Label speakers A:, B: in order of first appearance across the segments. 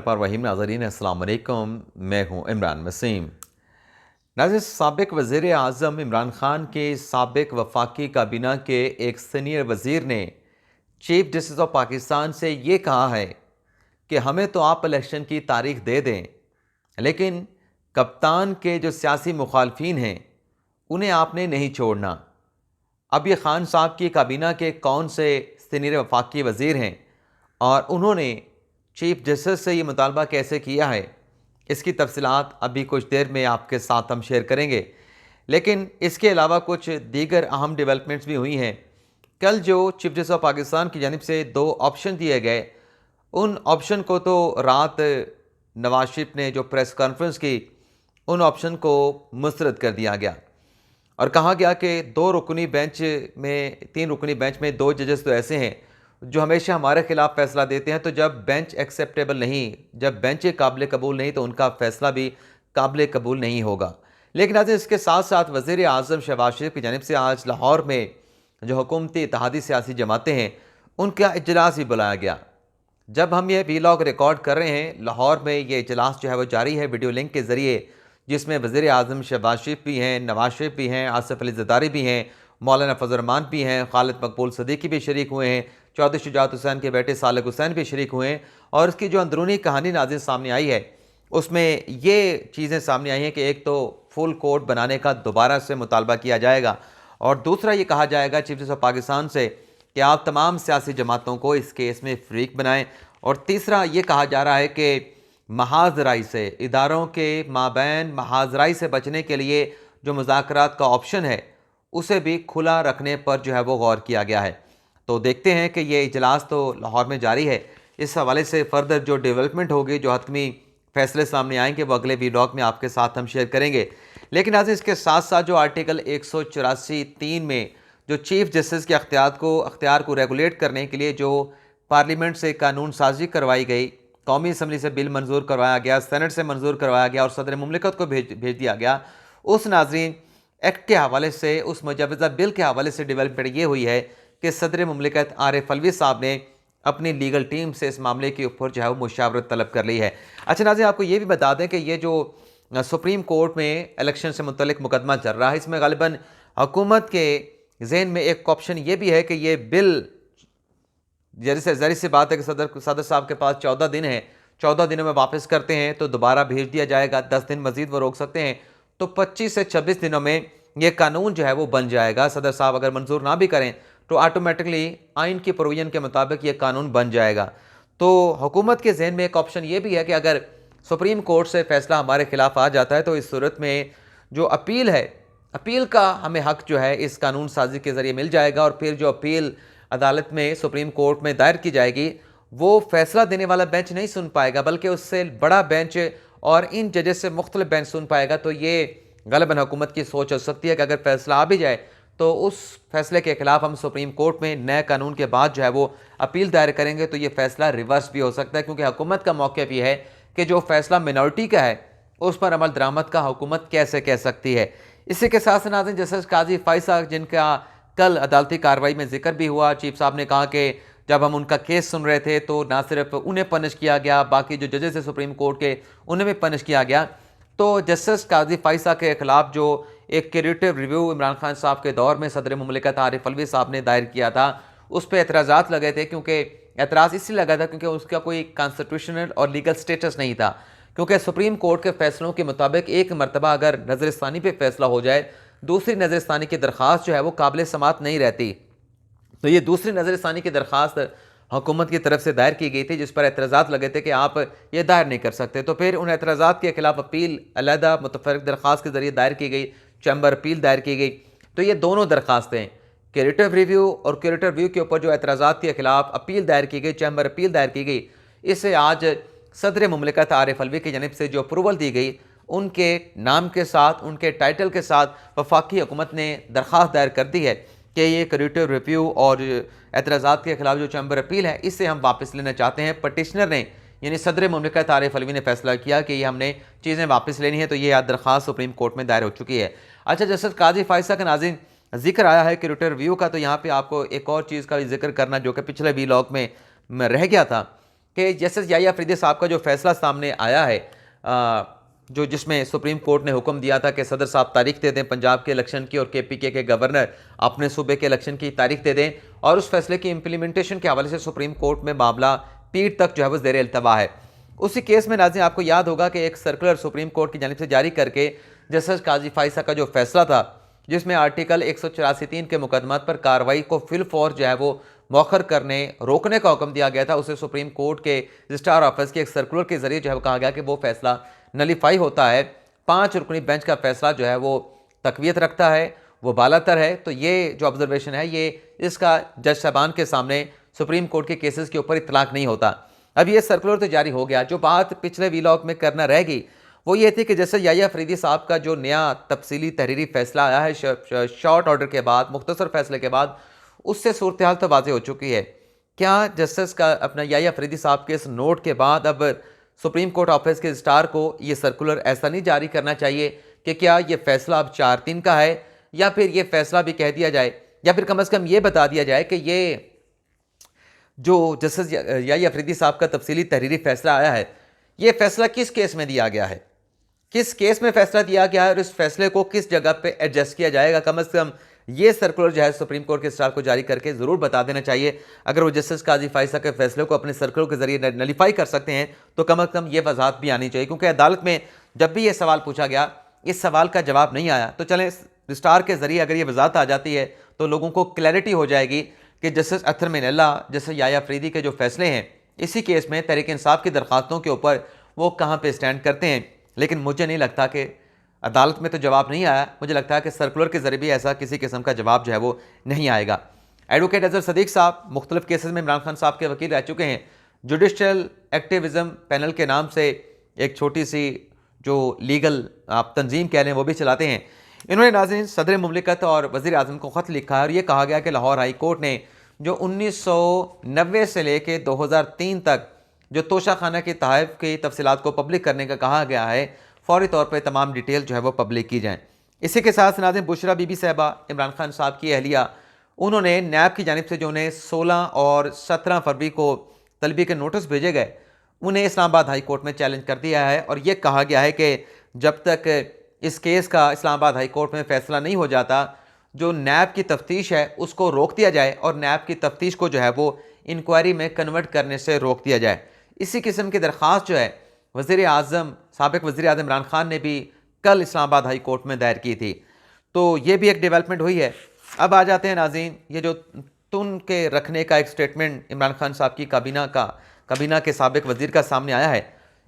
A: पर वहीम नाज़रीन अस्सलाम वालेकुम, मैं हूँ इमरान वसीम। नाज़रीन, साबिक़ वज़ीर आज़म इमरान ख़ान के साबिक़ वफाकी काबीना के एक सीनियर वज़ीर ने चीफ जस्टिस ऑफ पाकिस्तान से ये कहा है कि हमें तो आप इलेक्शन की तारीख दे दें, लेकिन कप्तान के जो सियासी मुखालफिन हैं उन्हें आपने नहीं छोड़ना। अब ये ख़ान साहब की काबीना के कौन से सीनियर वफाकी वज़ीर हैं और उन्होंने चीफ जस्टिस से ये मुतालबा कैसे किया है, इसकी तफसीलात अभी कुछ देर में आपके साथ हम शेयर करेंगे। लेकिन इसके अलावा कुछ दीगर अहम डेवलपमेंट्स भी हुई हैं। कल जो चीफ जस्टिस ऑफ पाकिस्तान की जानिब से 2 ऑप्शन दिए गए, उन ऑप्शन को तो रात नवाज शरीफ ने जो प्रेस कॉन्फ्रेंस की, उन ऑप्शन को मुस्तरद कर दिया गया और कहा गया कि 3 रुकनी बेंच में 2 जजेस तो ऐसे हैं जो हमेशा हमारे खिलाफ फैसला देते हैं। तो जब बेंच एक्सेप्टेबल नहीं, जब बेंच काबिल कबूल नहीं, तो उनका फैसला भी काबिल कबूल नहीं होगा। लेकिन आज इसके साथ साथ वज़ीर आज़म शहबाज शरीफ की जानिब से आज लाहौर में जो हुकूमती इत्तेहादी सियासी जमातें हैं, उनका इजलास भी बुलाया गया। जब हम ये वीलॉग रिकॉर्ड कर रहे हैं, लाहौर में ये इजलास जो है वो जारी है वीडियो लिंक के ज़रिए, जिसमें वज़ीर आज़म शहबाज शरीफ भी हैं, नवाज शरीफ भी हैं, आसिफ अली ज़रदारी भी हैं, मौलाना फजल रहमान भी हैं, खालिद मकबूल सदीकी भी शरीक हुए हैं, चौधरी शुजात हुसैन के बेटे सालिक हुसैन भी शरीक हुए हैं। और इसकी जो अंदरूनी कहानी नाज़रीन सामने आई है, उसमें ये चीज़ें सामने आई हैं कि एक तो फुल कोर्ट बनाने का दोबारा से मुतालबा किया जाएगा और दूसरा ये कहा जाएगा चीफ जस्टिस ऑफ पाकिस्तान से कि आप तमाम सियासी जमातों को इस केस में फरीक बनाएं। और तीसरा ये कहा जा रहा है कि महाजराई से, इदारों के माबैन महाजराई से बचने के लिए जो मुज़ाकरात का ऑप्शन है, उसे भी खुला रखने पर जो है वो गौर किया गया है। तो देखते हैं कि ये इजलास तो लाहौर में जारी है, इस हवाले से फर्दर जो डेवलपमेंट होगी, जो हतमी फैसले सामने आएंगे, वो अगले वीलॉग में आपके साथ हम शेयर करेंगे। लेकिन आज इसके साथ साथ जो आर्टिकल 184(3) में जो चीफ जस्टिस के अख्तियार को रेगुलेट करने के लिए जो पार्लियामेंट से कानून साजी करवाई गई, कौमी असम्बली से बिल मंजूर करवाया गया, सेनेट से मंजूर करवाया गया और सदर मुमलिकत को भेज दिया गया, उस नाजरीन एक्ट के हवाले से, उस मुजवज़ा बिल के हवाले से डेवलपमेंट ये हुई है कि सदर मुमलिकत आरिफ अलवी साहब ने अपनी लीगल टीम से इस मामले के ऊपर जो है वो मुशावरत तलब कर ली है। अच्छा नाज़रीन, आपको ये भी बता दें कि ये जो सुप्रीम कोर्ट में इलेक्शन से मुतल्लिक मुकदमा चल रहा है, इसमें ग़ालिबन हुकूमत के जहन में एक ऑप्शन ये भी है कि ये बिल, ज़ाहिर सी बात है कि सदर साहब के पास 14 दिन है, 14 दिनों में वापस करते हैं तो दोबारा भेज दिया जाएगा, 10 दिन मजीद वो रोक सकते हैं, तो 25 से 26 दिनों में ये कानून जो है वो बन जाएगा। सदर साहब अगर मंजूर ना भी करें तो ऑटोमेटिकली आइन की प्रोविजन के मुताबिक ये कानून बन जाएगा। तो हुकूमत के जहन में एक ऑप्शन ये भी है कि अगर सुप्रीम कोर्ट से फैसला हमारे खिलाफ आ जाता है तो इस सूरत में जो अपील है, अपील का हमें हक जो है इस कानून साजी के ज़रिए मिल जाएगा और फिर जो अपील अदालत में, सुप्रीम कोर्ट में दायर की जाएगी, वो फैसला देने वाला बेंच नहीं सुन पाएगा, बल्कि उससे बड़ा बेंच और इन जजेस से मुख्तलिफ बेंच सुन पाएगा। तो ये ग़ालिबन हुकूमत की सोच हो सकती है कि अगर फैसला आ भी जाए तो उस फैसले के खिलाफ हम सुप्रीम कोर्ट में नए कानून के बाद जो है वो अपील दायर करेंगे तो ये फैसला रिवर्स भी हो सकता है, क्योंकि हुकूमत का मौक़िफ़ ये है कि जो फैसला मिनॉरिटी का है उस पर अमल दरामद का हुकूमत कैसे कह सकती है। इसी के साथ नाज़रीन, जस्टिस काजी फ़ाइसा, जिनका कल अदालती कार्रवाई में जिक्र भी हुआ, चीफ साहब ने कहा कि जब हम उनका केस सुन रहे थे तो ना सिर्फ उन्हें पनिश किया गया, बाकी जो जजेस हैं सुप्रीम कोर्ट के, उन्हें भी पनिश किया गया। तो जस्टिस काजी फ़ाइसा के ख़िलाफ़ जो एक क्यूरेटिव रिव्यू इमरान खान साहब के दौर में सदर मुमलिकत आरिफ अलवी साहब ने दायर किया था, उस पर एतराज़ात लगे थे, क्योंकि एतराज़ इसलिए लगा था क्योंकि उसका कोई कॉन्स्टिट्यूशनल और लीगल स्टेटस नहीं था। क्योंकि सुप्रीम कोर्ट के फैसलों के मुताबिक एक मरतबा अगर नज़रसानी पे फैसला हो जाए, दूसरी नज़रसानी की दरख्वास्त जो है वो काबिल समात नहीं रहती। तो ये दूसरी नज़रसानी की दरख्वास्त हुकूमत की तरफ से दायर की गई थी, जिस पर एतराज़ात लगे थे कि आप ये दायर नहीं कर सकते। तो फिर उन एतराज़ात के खिलाफ अपील अलहदा मुतफ़र्रिक़ दरख्वास्त के ज़रिए दायर की गई, चैम्बर अपील दायर की गई। तो ये दोनों दरख्वास्तें, क्यूरेटिव रिव्यू और क्यूरेटिव रिव्यू के ऊपर जो एतराज़ात के खिलाफ अपील दायर की गई, चैम्बर अपील दायर की गई, इसे आज सदर मुमलिकत आरिफ अलवी की जानिब से जो अप्रूवल दी गई, उनके नाम के साथ, उनके टाइटल के साथ वफाकी हुकूमत ने दरख्वास्त दायर कर दी है कि ये क्यूरेटिव रिव्यू और एतराज़ात के खिलाफ जो चैम्बर अपील है, इसे हम वापस लेना चाहते हैं। पटिशनर ने, यानी सदर मुमलिकत आरिफ अलवी ने फैसला किया कि ये हमने चीज़ें वापस लेनी है, तो ये दरख्वास्त सुप्रीम कोर्ट में दायर हो चुकी है। अच्छा, जस्टिस काजी फ़ाइसा का नाज़रीन जिक्र आया है क्यूरेटिव रिव्यू का, तो यहाँ पे आपको एक और चीज़ का जिक्र करना जो कि पिछले वीलॉग में रह गया था, कि जस्टिस याहिया अफरीदी साहब का जो फैसला सामने आया है, जो जिसमें सुप्रीम कोर्ट ने हुक्म दिया था कि सदर साहब तारीख दे दें पंजाब के इलेक्शन की और KPK के गवर्नर अपने सूबे के इलेक्शन की तारीख दे दें, और उस फैसले की इम्प्लीमेंटेशन के हवाले से सुप्रीम कोर्ट में मामला पीठ तक जो है वो ज़ेर इल्तवा है। उसी केस में नाज़रीन आपको याद होगा कि एक सर्कुलर सुप्रीम कोर्ट की जानिब से जारी करके जस्टिस काजी फाइसा का जो फैसला था, जिसमें आर्टिकल 184(3) के मुकदमात पर कार्रवाई को फिलफौर जो है वो मौखर करने रोकने का हुक्म दिया गया था, उसे सुप्रीम कोर्ट के रजिस्ट्रार ऑफिस के एक सर्कुलर के जरिए जो है कहा गया कि वो फैसला नलीफाई होता है। 5 रुकनी बेंच का फैसला जो है वो तकवीत रखता है, वो बालातर है। तो ये जो ऑब्जर्वेशन है ये इसका जज साहबान के सामने सुप्रीम कोर्ट के केसेस के ऊपर इतलाक नहीं होता। अब ये सर्कुलर तो जारी हो गया। जो बात पिछले वीलॉग में करना रहेगी वो ये थी कि जैसे याहिया अफरीदी साहब का जो नया तफसीली तहरीरी फैसला आया है शॉर्ट ऑर्डर के बाद, मुख्तसर फैसले के बाद, उससे सूरत हाल तो वाज़ेह हो चुकी है। क्या जस्टिस का अपना याहिया अफरीदी साहब के इस नोट के बाद अब सुप्रीम कोर्ट ऑफिस के रजिस्ट्रार को ये सर्कुलर ऐसा नहीं जारी करना चाहिए कि क्या ये फैसला अब 4-3 का है, या फिर ये फैसला भी कह दिया जाए, या फिर कम से कम ये बता दिया जाए कि ये जो जस्टिस याहिया अफरीदी साहब का तफसीली तहरीरी फैसला आया है, ये फैसला किस केस में दिया गया है, किस केस में फैसला दिया गया है और इस फैसले को किस जगह पे एडजस्ट किया जाएगा। कम से कम ये सर्कुलर जो है सुप्रीम कोर्ट के रजिस्ट्रार को जारी करके ज़रूर बता देना चाहिए। अगर वो जस्टिस काजी फाइसा के फैसले को अपने सर्कुलर के जरिए नलीफाई कर सकते हैं तो कम से कम ये वजाहत भी आनी चाहिए, क्योंकि अदालत में जब भी ये सवाल पूछा गया, इस सवाल का जवाब नहीं आया। तो चलें रजिस्ट्रार के जरिए अगर ये वजाहत आ जाती है तो लोगों को क्लैरिटी हो जाएगी कि जस्टिस अख्तर मिनल्ला, जस्टिस याहिया अफरीदी के जो फैसले हैं इसी केस में तहरीक इंसाफ की दरख्वास्तों के ऊपर वो कहाँ पे स्टैंड करते हैं। लेकिन मुझे नहीं लगता कि अदालत में तो जवाब नहीं आया, मुझे लगता है कि सर्कुलर के जरिए भी ऐसा किसी किस्म का जवाब जो है वो नहीं आएगा। एडवोकेट अजहर सदीक साहब मुख्तलिफ केसेस में इमरान खान साहब के वकील रह चुके हैं। जुडिशल एक्टिविज़म पैनल के नाम से एक छोटी सी जो लीगल आप तंजीम कह लें वो भी चलाते हैं। इन्होंने नाज़रीन सदर मुमलिकत और वज़ीर आज़म को ख़त लिखा है और ये कहा गया कि लाहौर हाई कोर्ट ने जो 1990 से लेकर 2003 तक जो तोशाखाना के तहफ़ की तफसीलात को पब्लिक करने का कहा गया है, फौरी तौर पर तमाम डिटेल जो है वो पब्लिक की जाएँ। इसी के साथ नाज़रीन बुशरा बीबी साहिबा, इमरान खान साहब की अहलिया, उन्होंने नैब की जानिब से जो उन्हें 16 और 17 फरवरी को तलबी के नोटिस भेजे गए, उन्हें इस्लामाबाद हाई कोर्ट में चैलेंज कर दिया है और ये कहा गया है कि जब तक इस केस का इस्लामाबाद हाई कोर्ट में फ़ैसला नहीं हो जाता, जो नैब की तफ्तीश है उसको रोक दिया जाए और नैब की तफ्तीश को जो है वो इंक्वायरी में कन्वर्ट करने से रोक दिया जाए। इसी किस्म की दरख्वास्त जो है वज़ीर आज़म, साबिक़ वज़ीर आज़म इमरान खान ने भी कल इस्लामाबाद हाई कोर्ट में दायर की थी। तो ये भी एक डेवलपमेंट हुई है। अब आ जाते हैं नाज़रीन, ये जो तुन के रखने का एक स्टेटमेंट इमरान खान साहब की काबीना के साबिक़ वज़ीर का सामने आया है,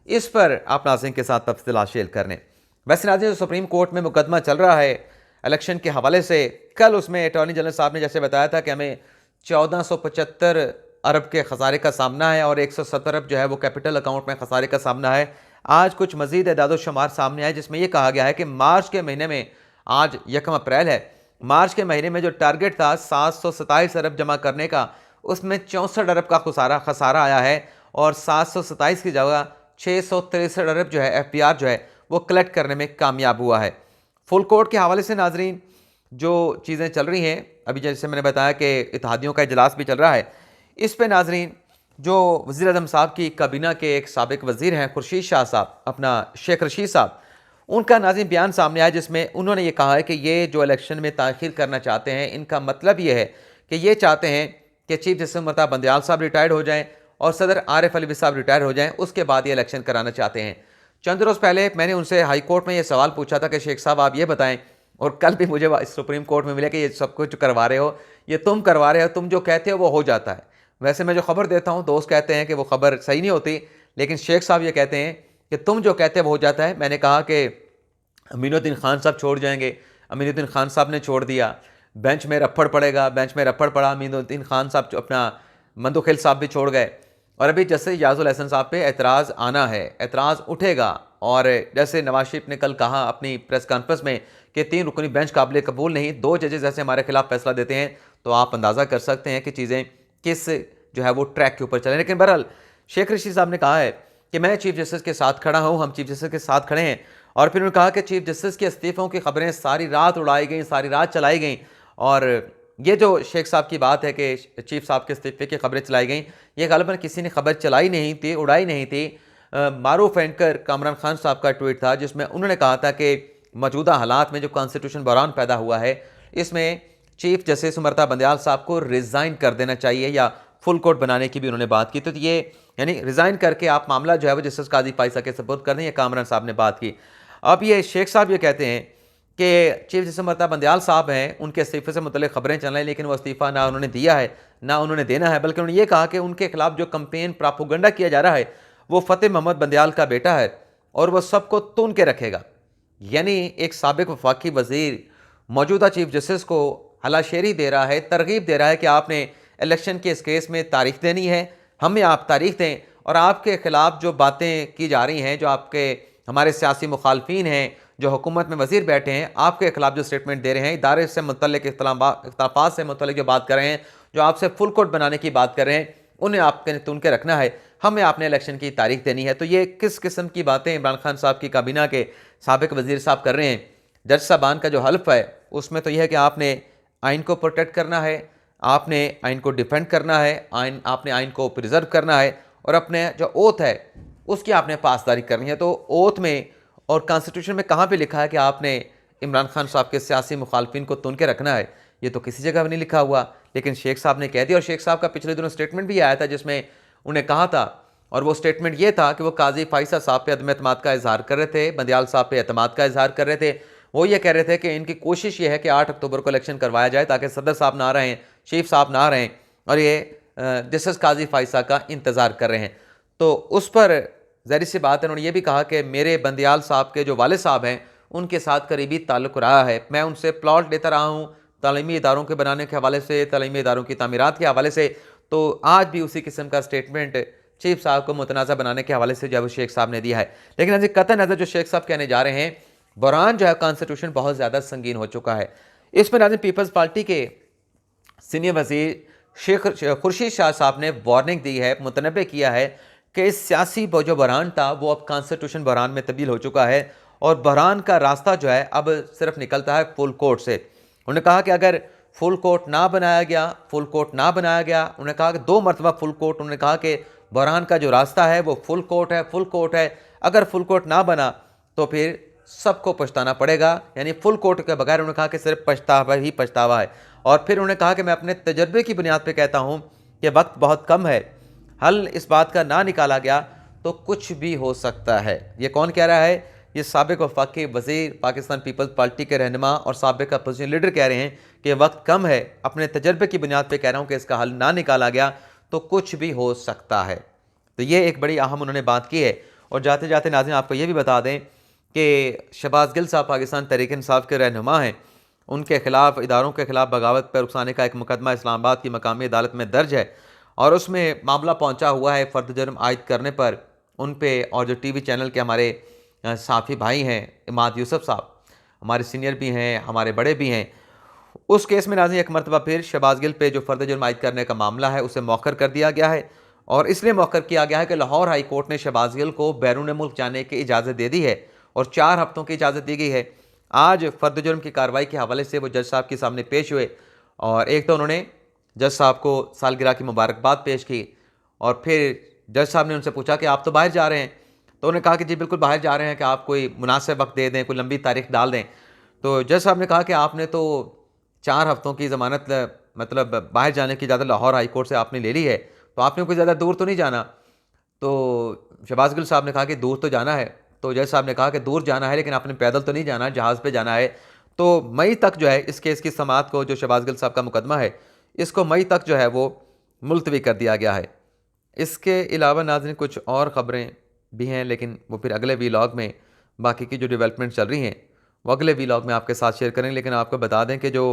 A: इस पर आप नाज़रीन के साथ तफसीलात शेयर करने। वैसे नाज़रीन सुप्रीम कोर्ट में मुकदमा चल रहा है इलेक्शन के हवाले से, कल उसमें अटॉर्नी जनरल साहब ने जैसे बताया था कि हमें 1475 अरब के खसारे का सामना है और 170 अरब जो है वो कैपिटल अकाउंट में खसारे का सामना है। आज कुछ मज़ीद एदाद-ओ-शुमार सामने आए जिसमें यह कहा गया है कि मार्च के महीने में, आज 1 अप्रैल है, मार्च के महीने में जो टारगेट था 727 अरब जमा करने का, उसमें 64 अरब का खसारा आया है और 727 की जगह 663 अरब जो है FPR जो है वो कलेक्ट करने में कामयाब हुआ है। फुल कोर्ट के हवाले से नाजरीन जो चीज़ें चल रही हैं, अभी जैसे मैंने बताया कि इत्तेहादियों का इजलास भी चल रहा है, इस पे नाजरीन जो वज़ीर आज़म साहब की काबीना के एक साबिक़ वज़ीर हैं खुर्शीद शाह साहब, अपना शेख रशीद साहब, उनका नाज़रीन बयान सामने आया जिसमें उन्होंने ये कहा है कि ये जो इलेक्शन में ताख़ीर करना चाहते हैं, इनका मतलब ये है कि ये चाहते हैं कि चीफ जस्टिस ममता बंदयाल साहब रिटायर्ड हो जाएँ और सदर आरिफ अलवी साहब रिटायर हो जाएँ, उसके बाद ये इलेक्शन कराना चाहते हैं। चंद रोज़ पहले मैंने उनसे हाई कोर्ट में ये सवाल पूछा था कि शेख साहब आप ये बताएं, और कल भी मुझे सुप्रीम कोर्ट में मिला कि ये सब कुछ करवा रहे हो, ये तुम करवा रहे हो, तुम जो कहते हो वो हो जाता है। वैसे मैं जो खबर देता हूँ दोस्त कहते हैं कि वो खबर सही नहीं होती, लेकिन शेख साहब ये कहते हैं कि तुम जो कहते हो वो हो जाता है। मैंने कहा कि अमीनुद्दीन खान साहब छोड़ जाएंगे, अमीनुद्दीन खान साहब ने छोड़ दिया, बेंच में रफड़ पड़ेगा, बेंच में रफड़ पड़ा, अमीनुद्दीन खान साहब अपना मंदुखिल साहब भी छोड़ गए, और अभी जैसे याजुल हसन साहब पे एतराज़ आना है, एतराज़ उठेगा। और जैसे नवाज शरीफ ने कल कहा अपनी प्रेस कॉन्फ्रेंस में कि 3 रुकनी बेंच काबिल कबूल नहीं, 2 जजेस जैसे हमारे खिलाफ फैसला देते हैं, तो आप अंदाज़ा कर सकते हैं कि चीज़ें किस जो है वो ट्रैक के ऊपर चलें। लेकिन बहरहाल शेख रशीद साहब ने कहा है कि मैं चीफ जस्टिस के साथ खड़ा हूँ, हम चीफ जस्टिस के साथ खड़े हैं। और फिर उन्होंने कहा कि चीफ जस्टिस के इस्तीफ़ों की खबरें सारी रात उड़ाई गई, सारी रात चलाई गई, और ये जो शेख साहब की बात है कि चीफ साहब के इस्तीफे की खबरें चलाई गई, ये ग़ालिबन किसी ने खबर चलाई नहीं थी, उड़ाई नहीं थी। मारूफ एंकर कामरान खान साहब का ट्वीट था जिसमें उन्होंने कहा था कि मौजूदा हालात में जो कॉन्स्टिट्यूशन बहरान पैदा हुआ है, इसमें चीफ जस्टिस उमरता बंदयाल साहब को रिज़ाइन कर देना चाहिए या फुल कोर्ट बनाने की भी उन्होंने बात की। तो ये यानी रिज़ाइन करके आप मामला जो है वो जस्टिस काजी फाइसा के सपोर्ट कर दें, ये कामरान साहब ने बात की। अब ये शेख साहब ये कहते हैं कि चीफ जस्टिस उमरता बंदयाल साहब हैं, उनके इस्तीफे से मुतल्लिक़ खबरें चल रही हैं, लेकिन वो इस्तीफ़ा ना उन्होंने दिया है ना उन्होंने देना है, बल्कि उन्होंने ये कहा कि उनके खिलाफ जो कंपेन प्रोपेगेंडा किया जा रहा है वो फ़तेह मोहम्मद बंदयाल का बेटा है और वह सबको तून के रखेगा। यानी एक साबिक वफाकी वज़ीर मौजूदा चीफ जस्टिस को हलाशेरी दे रहा है, तरगीब दे रहा है कि आपने इलेक्शन के इस केस में तारीख देनी है, हमें आप तारीख दें और आपके ख़िलाफ़ जो बातें की जा रही हैं, जो आपके हमारे सियासी मुखालफीन हैं, जो हुकूमत में वज़ीर बैठे हैं, आपके ख़िलाफ़ जो स्टेटमेंट दे रहे हैं, इदारे से मुतल्लिक़ इख्तिलाफ़ात से मुतल्लिक़ जो बात कर रहे हैं, जो आपसे फुल कोर्ट बनाने की बात कर रहे हैं, उन्हें आपने तुन के रखना है, हमें आपने इलेक्शन की तारीख देनी है। तो ये किस किस्म की बातें इमरान खान साहब की काबीना के साबिक वज़ीर साहब कर रहे हैं। जज साहबान का जो हल्फ है उसमें तो यह है कि आपने आइन को प्रोटेक्ट करना है, आपने आइन को डिफेंड करना है, आपने आइन को प्रिजर्व करना है और अपने जो ओथ है उसकी आपने पासदारी करनी है। तो ओथ में और कॉन्स्टिट्यूशन में कहाँ पे लिखा है कि आपने इमरान खान साहब के सियासी मुखालफिन को तुन के रखना है? ये तो किसी जगह भी नहीं लिखा हुआ, लेकिन शेख साहब ने कह दिया। और शेख साहब का पिछले दिनों स्टेटमेंट भी आया था जिसमें उन्हें कहा था, और वो स्टेटमेंट ये था कि वो काजी फाइसा साहब पे अदम एतमाद का इजहार कर रहे थे, बंदयाल साहब पे एतमाद का इजहार कर रहे थे। वो ये कह रहे थे कि इनकी कोशिश ये है कि 8 अक्टूबर को इलेक्शन करवाया जाए ताकि सदर साहब ना रहें, चीफ साहब ना रहें और ये जस्टिस काजी फाइसा का इंतज़ार कर रहे हैं। तो उस पर ज़ाहिर सी बात है उन्होंने ये भी कहा कि मेरे बंदयाल साहब के जो वालिद साहब हैं उनके साथ करीबी ताल्लुक़ रहा है, मैं उनसे प्लॉट लेता रहा हूँ तालीमी इदारों के बनाने के हवाले से, तालीमी इदारों की तामीरात के हवाले से। तो आज भी उसी किस्म का स्टेटमेंट चीफ साहब को मुतनाज़ा बनाने के हवाले से जब शेख साहब ने दिया है। लेकिन अभी कतई नज़र जो शेख साहब कहने जा रहे हैं, बहरान जो है कॉन्स्टिट्यूशन बहुत ज़्यादा संगीन हो चुका है। इसमें नाज़रीन पीपल्स पार्टी के सीनियर वज़ीर शेख खुर्शीद शाह साहब ने वार्निंग दी है, मुतनबे किया है कि इस सियासी जो बहरान था वो अब कॉन्स्टिट्यूशन बहरान में तब्दील हो चुका है और बहरान का रास्ता जो है अब सिर्फ निकलता है फुल कोर्ट से। उन्होंने कहा कि अगर फुल कोर्ट ना बनाया गया, उन्होंने कहा कि 2 मरतबा फुल कोर्ट, उन्होंने कहा कि बहरान का जो रास्ता है वो फुल कोर्ट है। अगर फुल कोर्ट ना बना तो फिर सबको पछताना पड़ेगा। यानी फुल कोर्ट के बगैर उन्होंने कहा कि सिर्फ पछतावा ही पछतावा है। और फिर उन्होंने कहा कि मैं अपने तजर्बे की बुनियाद पर कहता हूँ कि वक्त बहुत कम है, हल इस बात का ना निकाला गया तो कुछ भी हो सकता है। ये कौन कह रहा है? ये साबिक वफाकी वज़ीर पाकिस्तान पीपल्स पार्टी के रहनुमा और साबिक अपोजिशन लीडर कह रहे हैं कि वक्त कम है, अपने तजर्बे की बुनियाद पे कह रहा हूँ कि इसका हल ना निकाला गया तो कुछ भी हो सकता है। तो ये एक बड़ी अहम उन्होंने बात की है। और जाते जाते नाज़रीन आपको ये भी बता दें कि शहबाज गिल साहब पाकिस्तान तहरीक इंसाफ के रहनुमा हैं, उनके खिलाफ इदारों के खिलाफ बगावत पर उकसाने का एक मुकदमा इस्लामाबाद की मकामी अदालत में दर्ज है और उसमें मामला पहुँचा हुआ है फ़र्द जुर्म आयद करने पर उन पे। और जो TV चैनल के हमारे साफ़ी भाई हैं इमाद यूसुफ साहब, हमारे सीनियर भी हैं, हमारे बड़े भी हैं, उस केस में नाज़रीन एक मरतबा फिर शहबाज गिल पे जो फ़र्द जुर्म आयद करने का मामला है उसे मौखर कर दिया गया है। और इसलिए मौखर किया गया है कि लाहौर हाई कोर्ट ने शहबाज गिल को बैरून मुल्क जाने की इजाज़त दे दी है और 4 हफ्तों की इजाज़त दी गई है। आज फ़र्द जुर्म की कार्रवाई के हवाले से वो जज साहब के सामने पेश हुए और एक तो उन्होंने जज साहब को सालगिरह की मुबारकबाद पेश की और फिर जज साहब ने उनसे पूछा कि आप तो बाहर जा रहे हैं, तो उन्होंने कहा कि जी बिल्कुल बाहर जा रहे हैं, कि आप कोई मुनासिब वक्त दे दें, कोई लंबी तारीख डाल दें। तो जज साहब ने कहा कि आपने तो 4 हफ्तों की ज़मानत मतलब बाहर जाने की इजाज़त लाहौर हाई कोर्ट से आपने ले ली है, तो आपने कोई ज़्यादा दूर तो नहीं जाना। तो शहबाज गिल साहब ने कहा कि दूर तो जाना है। तो जज साहब ने कहा कि दूर जाना है लेकिन आपने पैदल तो नहीं जाना, जहाज़ पर जाना है। तो मई तक जो है इस केस की समाअत को, जो शहबाज गिल साहब का मुकदमा है, इसको मई तक जो है वो मुलतवी कर दिया गया है। इसके अलावा नाज़रीन कुछ और ख़बरें भी हैं, लेकिन वो फिर अगले वीलॉग में बाकी की जो डेवलपमेंट चल रही हैं वो अगले वीलॉग में आपके साथ शेयर करेंगे। लेकिन आपको बता दें कि जो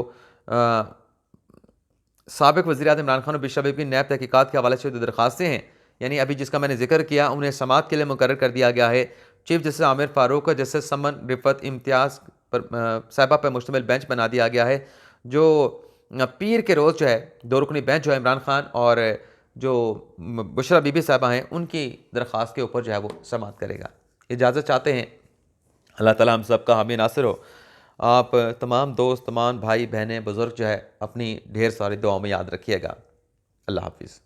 A: साबिक वज़ीर-ए-आज़म इमरान खान और बिशप की नैब तहकीकात के हवाले से जो दरख्वास्तें हैं, यानी अभी जिसका मैंने जिक्र किया, उन्हें समाअत के लिए मुकर्रर कर दिया गया है। Chief justice Aamir Farooq, justice Saman Rifat Imtiaz पर साहिबा पर मुश्तमिल बेंच बना दिया गया है, जो पीर के रोज़ जो है 2 रुकनी बेंच जो है इमरान खान और जो बुशरा बीबी साहिबा हैं उनकी दरख्वास्त के ऊपर जो है वो समाअत करेगा। इजाज़त चाहते हैं। अल्लाह ताला हम सब का हामी नासिर हो। आप तमाम दोस्त, तमाम भाई बहनें, बुज़ुर्ग जो है अपनी ढेर सारी दुआओं में याद रखिएगा। अल्लाह हाफ़िज़।